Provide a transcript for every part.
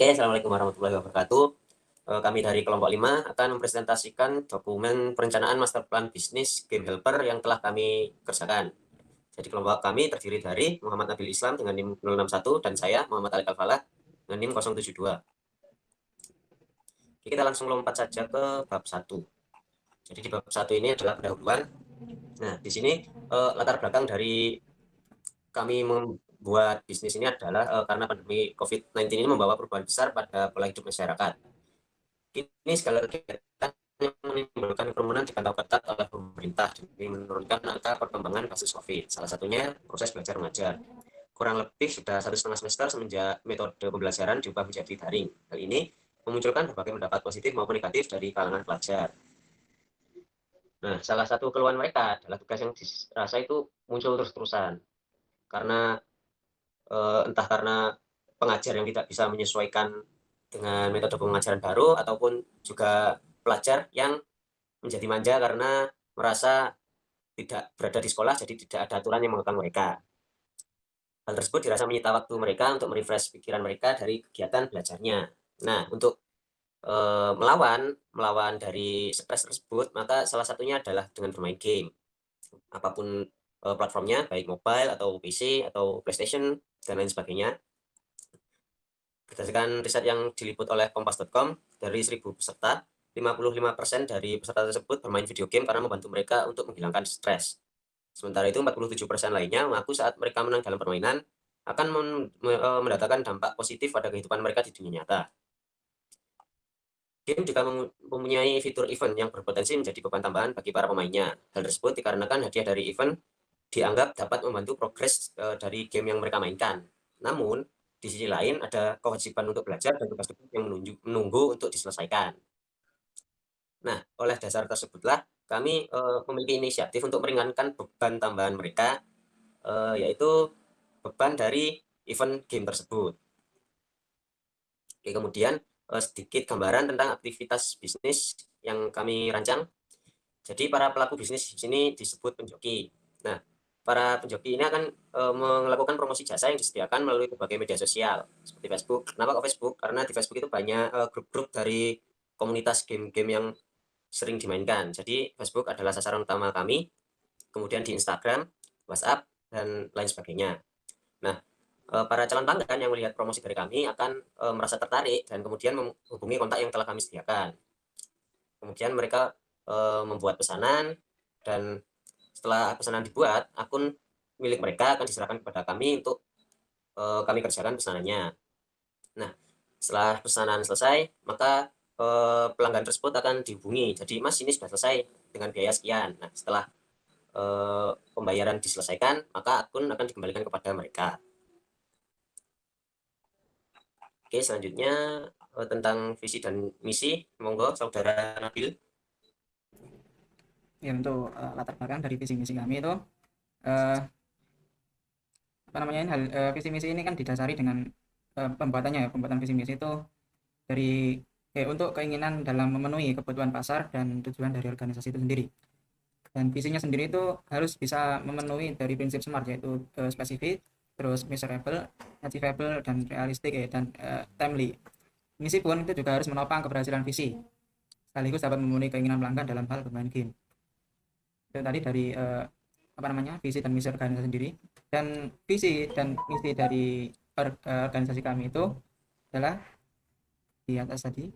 Oke, Assalamualaikum warahmatullahi wabarakatuh. Kami dari kelompok 5 akan mempresentasikan dokumen perencanaan master plan bisnis Game Helper yang telah kami kerjakan. Jadi kelompok kami terdiri dari Muhammad Nabil Islam dengan NIM 061 dan saya Muhammad Alik Al-Falah dengan NIM 072. Oke, kita langsung lompat saja ke bab 1. Jadi di bab 1 ini adalah pendahuluan. Nah, di sini latar belakang dari kami membuat bisnis ini adalah karena pandemi COVID-19 ini membawa perubahan besar pada pola hidup masyarakat. Ini segala kegiatan yang menimbulkan kerumunan dipantau ketat oleh pemerintah demi menurunkan angka perkembangan kasus COVID. Salah satunya proses belajar mengajar. Kurang lebih sudah 1,5 semester semenjak metode pembelajaran diubah menjadi daring. Hal ini memunculkan berbagai pendapat positif maupun negatif dari kalangan pelajar. Nah, salah satu keluhan mereka adalah tugas yang dirasa itu muncul terus-terusan. Karena entah karena pengajar yang tidak bisa menyesuaikan dengan metode pengajaran baru ataupun juga pelajar yang menjadi manja karena merasa tidak berada di sekolah jadi tidak ada aturan yang mengekang mereka. Hal tersebut dirasa menyita waktu mereka untuk merefresh pikiran mereka dari kegiatan belajarnya. Nah, untuk melawan dari stres tersebut, maka salah satunya adalah dengan bermain game. Apapun platformnya, baik mobile atau PC atau PlayStation dan lain sebagainya. Berdasarkan riset yang diliput oleh kompas.com, dari 1.000 peserta, 55% dari peserta tersebut bermain video game karena membantu mereka untuk menghilangkan stres. Sementara itu 47% lainnya mengaku saat mereka menang dalam permainan akan mendatangkan dampak positif pada kehidupan mereka di dunia nyata. Game juga mempunyai fitur event yang berpotensi menjadi beban tambahan bagi para pemainnya. Hal tersebut dikarenakan hadiah dari event dianggap dapat membantu progres dari game yang mereka mainkan. Namun, di sisi lain ada kewajiban untuk belajar dan tugas-tugas yang menunggu untuk diselesaikan. Nah, oleh dasar tersebutlah kami memiliki inisiatif untuk meringankan beban tambahan mereka, yaitu beban dari event game tersebut. Oke, kemudian sedikit gambaran tentang aktivitas bisnis yang kami rancang. Jadi para pelaku bisnis di sini disebut penjoki. Nah, para penjoki ini akan melakukan promosi jasa yang disediakan melalui berbagai media sosial seperti Facebook. Kenapa kok Facebook? Karena di Facebook itu banyak grup-grup dari komunitas game-game yang sering dimainkan. Jadi Facebook adalah sasaran utama kami, kemudian di Instagram, WhatsApp, dan lain sebagainya. Nah, para calon pelanggan yang melihat promosi dari kami akan merasa tertarik dan kemudian menghubungi kontak yang telah kami sediakan. Kemudian mereka membuat pesanan dan setelah pesanan dibuat, akun milik mereka akan diserahkan kepada kami untuk kami kerjakan pesanannya. Nah, setelah pesanan selesai, maka pelanggan tersebut akan dihubungi. Jadi, Mas, ini sudah selesai dengan biaya sekian. Nah, setelah pembayaran diselesaikan, maka akun akan dikembalikan kepada mereka. Oke, selanjutnya tentang visi dan misi, monggo saudara Nabil. Ya, untuk latar belakang dari visi misi kami itu eh, apa namanya ini visi misi ini kan didasari dengan pembuatannya ya. Pembuatan visi misi itu dari untuk keinginan dalam memenuhi kebutuhan pasar dan tujuan dari organisasi itu sendiri. Dan visinya sendiri itu harus bisa memenuhi dari prinsip SMART, yaitu spesifik, terus measurable, achievable, dan realistik ya, dan timely. Misi pun itu juga harus menopang keberhasilan visi sekaligus dapat memenuhi keinginan pelanggan dalam hal bermain game. Itu tadi dari apa namanya visi dan misi organisasi sendiri. Dan visi dan misi dari organisasi kami itu adalah di atas tadi,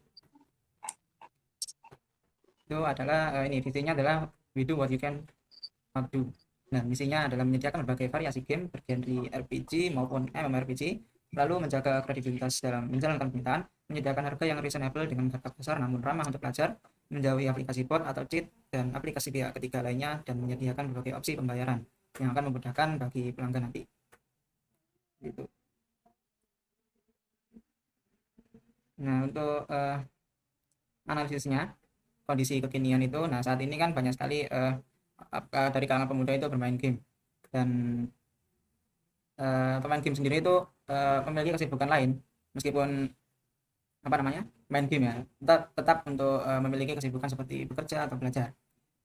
itu adalah ini visinya adalah we do what you can not do. Nah, misinya adalah menyediakan berbagai variasi game bergenre RPG maupun MMORPG, lalu menjaga kredibilitas dalam menjalankan permintaan, menyediakan harga yang reasonable dengan harga pasar namun ramah untuk pelajar, menjauhi aplikasi bot atau cheat dan aplikasi pihak ketiga lainnya, dan menyediakan berbagai opsi pembayaran yang akan memudahkan bagi pelanggan nanti. Gitu. Nah, untuk analisisnya kondisi kekinian itu, nah saat ini kan banyak sekali dari kalangan pemuda itu bermain game, dan pemain game sendiri itu memiliki kesibukan lain meskipun apa namanya main game ya, tetap untuk memiliki kesibukan seperti bekerja atau belajar.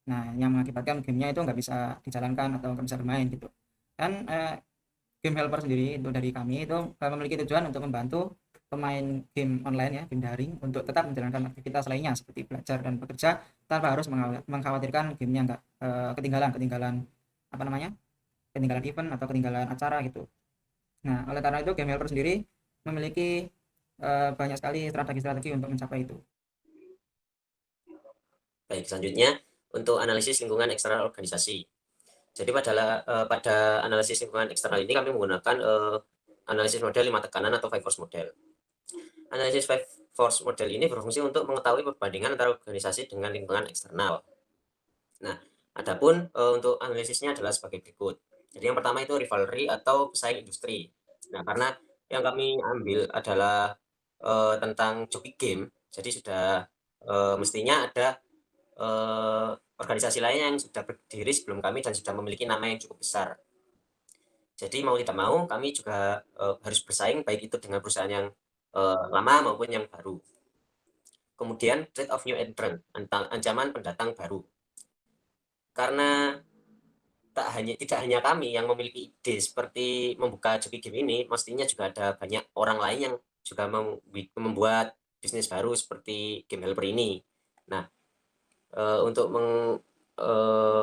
Nah, yang mengakibatkan gamenya itu nggak bisa dijalankan atau nggak bisa bermain gitu. Dan game helper sendiri itu dari kami itu memiliki tujuan untuk membantu pemain game online ya, game daring untuk tetap menjalankan aktivitas lainnya seperti belajar dan bekerja tanpa harus mengkhawatirkan gamenya nggak ketinggalan apa namanya, ketinggalan event atau ketinggalan acara gitu. Nah, oleh karena itu game helper sendiri memiliki banyak sekali strategi-strategi untuk mencapai itu. Baik, selanjutnya untuk analisis lingkungan eksternal organisasi. Jadi pada analisis lingkungan eksternal ini kami menggunakan analisis model 5 tekanan atau 5 force model. Analisis 5 force model ini berfungsi untuk mengetahui perbandingan antara organisasi dengan lingkungan eksternal. Nah, adapun untuk analisisnya adalah sebagai berikut. Jadi yang pertama itu rivalry atau pesaing industri. Nah, karena yang kami ambil adalah tentang joki game, jadi sudah mestinya ada organisasi lain yang sudah berdiri sebelum kami dan sudah memiliki nama yang cukup besar. Jadi mau tidak mau kami juga harus bersaing baik itu dengan perusahaan yang lama maupun yang baru. Kemudian threat of new entrant, ancaman pendatang baru. Karena tidak hanya kami yang memiliki ide seperti membuka joki game ini, mestinya juga ada banyak orang lain yang juga membuat bisnis baru seperti game helper ini. Nah, untuk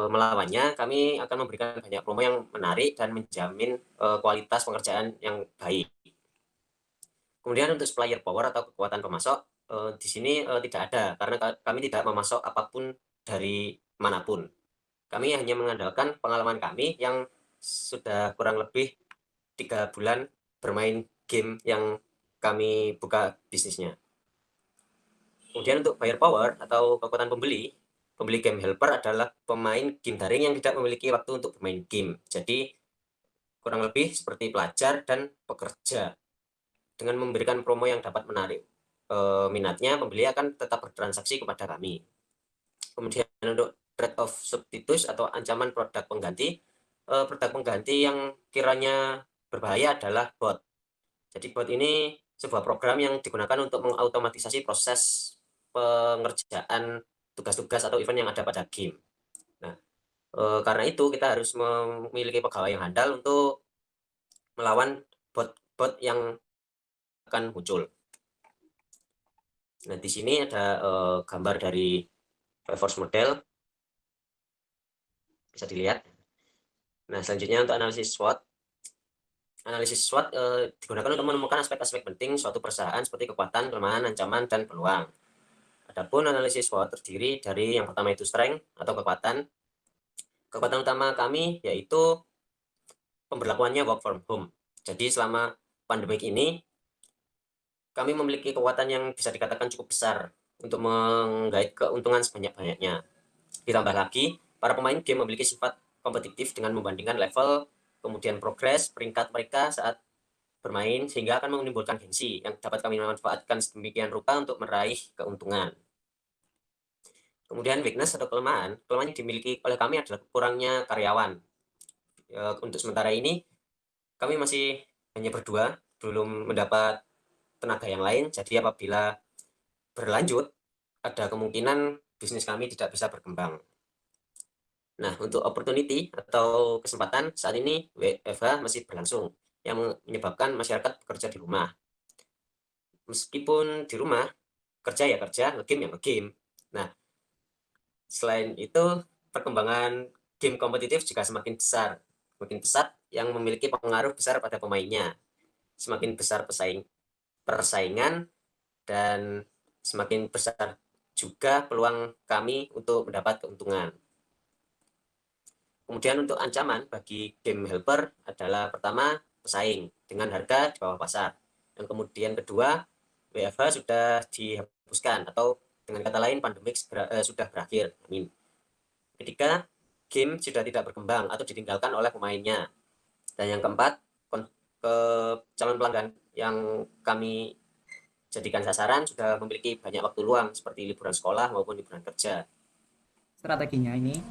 melawannya, kami akan memberikan banyak promo yang menarik dan menjamin kualitas pengerjaan yang baik. Kemudian untuk supplier power atau kekuatan pemasok, di sini tidak ada, karena kami tidak memasok apapun dari manapun. Kami hanya mengandalkan pengalaman kami yang sudah kurang lebih 3 bulan bermain game yang kami buka bisnisnya. Kemudian untuk buyer power atau kekuatan pembeli, pembeli game helper adalah pemain game daring yang tidak memiliki waktu untuk bermain game. Jadi kurang lebih seperti pelajar dan pekerja. Dengan memberikan promo yang dapat menarik minatnya, pembeli akan tetap bertransaksi kepada kami. Kemudian untuk threat of substitutes atau ancaman produk pengganti, produk pengganti yang kiranya berbahaya adalah bot. Jadi bot ini sebuah program yang digunakan untuk mengautomatisasi proses pengerjaan tugas-tugas atau event yang ada pada game. Nah, karena itu kita harus memiliki pegawai yang handal untuk melawan bot-bot yang akan muncul. Nah, di sini ada gambar dari Force model, bisa dilihat. Nah, selanjutnya untuk analisis SWOT. Analisis SWOT digunakan untuk menemukan aspek-aspek penting suatu perusahaan seperti kekuatan, kelemahan, ancaman, dan peluang. Adapun analisis SWOT terdiri dari yang pertama itu strength atau kekuatan. Kekuatan utama kami yaitu pemberlakuannya work from home. Jadi selama pandemik ini kami memiliki kekuatan yang bisa dikatakan cukup besar untuk menggait keuntungan sebanyak-banyaknya. Ditambah lagi, para pemain game memiliki sifat kompetitif dengan membandingkan level, kemudian progres, peringkat mereka saat bermain, sehingga akan menimbulkan gengsi yang dapat kami manfaatkan sedemikian rupa untuk meraih keuntungan. Kemudian weakness atau kelemahan yang dimiliki oleh kami adalah kurangnya karyawan. Untuk sementara ini, kami masih hanya berdua, belum mendapat tenaga yang lain, jadi apabila berlanjut, ada kemungkinan bisnis kami tidak bisa berkembang. Nah, untuk opportunity atau kesempatan saat ini WFH masih berlangsung, yang menyebabkan masyarakat bekerja di rumah. Meskipun di rumah, kerja ya kerja, nge-game ya nge-game. Nah, selain itu, perkembangan game kompetitif juga semakin besar, semakin pesat, yang memiliki pengaruh besar pada pemainnya. Semakin besar persaingan, dan semakin besar juga peluang kami untuk mendapat keuntungan. Kemudian untuk ancaman bagi game helper adalah pertama, pesaing dengan harga di bawah pasar. Yang kemudian kedua, WFH sudah dihapuskan atau dengan kata lain pandemik sudah berakhir. Amin. Ketiga, game sudah tidak berkembang atau ditinggalkan oleh pemainnya. Dan yang keempat, ke calon pelanggan yang kami jadikan sasaran sudah memiliki banyak waktu luang seperti liburan sekolah maupun liburan kerja. Strateginya ini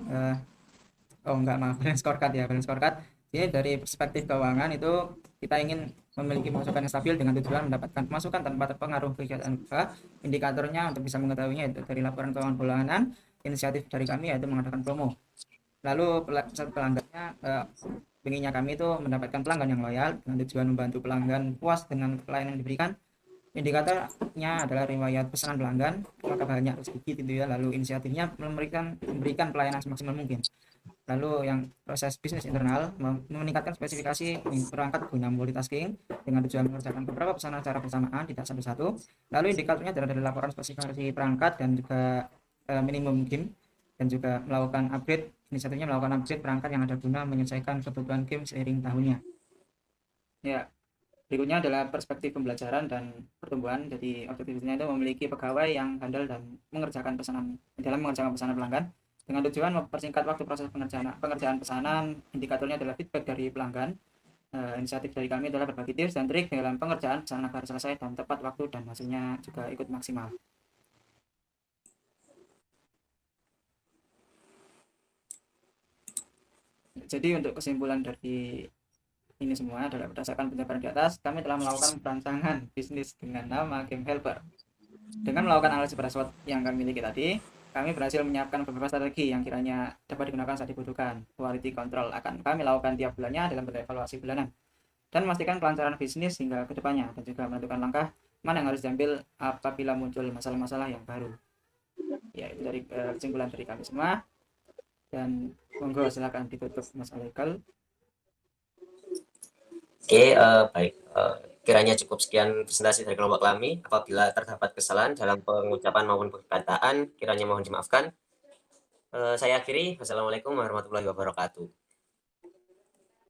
oh enggak, maaf, balance scorecard ya, balance scorecard ini dari perspektif keuangan itu kita ingin memiliki pemasukan yang stabil dengan tujuan mendapatkan pemasukan tanpa terpengaruh kegiatan usaha. Indikatornya untuk bisa mengetahuinya itu dari laporan keuangan bulanan. Inisiatif dari kami yaitu mengadakan promo. Lalu pelanggannya inginnya kami itu mendapatkan pelanggan yang loyal dengan tujuan membantu pelanggan puas dengan pelayanan yang diberikan. Indikatornya adalah riwayat pesanan pelanggan, apakah banyak atau sedikit gitu ya, lalu inisiatifnya memberikan pelayanan semaksimal mungkin. Lalu yang proses bisnis internal meningkatkan spesifikasi perangkat guna multitasking dengan tujuan mengerjakan beberapa pesanan secara bersamaan, tidak satu-satu. Lalu indikatornya adalah dari laporan spesifikasi perangkat dan juga minimum game, dan juga melakukan upgrade, inisiatifnya melakukan upgrade perangkat yang ada guna menyelesaikan kebutuhan game seiring tahunnya. Ya, berikutnya adalah perspektif pembelajaran dan pertumbuhan. Jadi objektifnya itu memiliki pegawai yang handal dan mengerjakan pesanan pelanggan dengan tujuan mempersingkat waktu proses pengerjaan pesanan. Indikatornya adalah feedback dari pelanggan. Inisiatif dari kami adalah berbagi tips dan trik dalam pengerjaan pesanan agar selesai dan tepat waktu dan hasilnya juga ikut maksimal. Jadi untuk kesimpulan dari ini semua adalah berdasarkan penjabaran di atas, kami telah melakukan perancangan bisnis dengan nama Game Helper. Dengan melakukan analisis pada SWOT yang kami miliki tadi, kami berhasil menyiapkan beberapa strategi yang kiranya dapat digunakan saat dibutuhkan. Quality control akan kami lakukan tiap bulannya dalam bentuk evaluasi bulanan, dan memastikan kelancaran bisnis hingga ke depannya, dan juga menentukan langkah mana yang harus diambil apabila muncul masalah-masalah yang baru. Ya, itu dari kesimpulan dari kami semua. Dan monggo silakan ditutup Mas Alegal. Oke, baik. Kiranya cukup sekian presentasi dari kelompok kami. Apabila terdapat kesalahan dalam pengucapan maupun perkataan, kiranya mohon dimaafkan. Saya akhiri. Wassalamualaikum warahmatullahi wabarakatuh.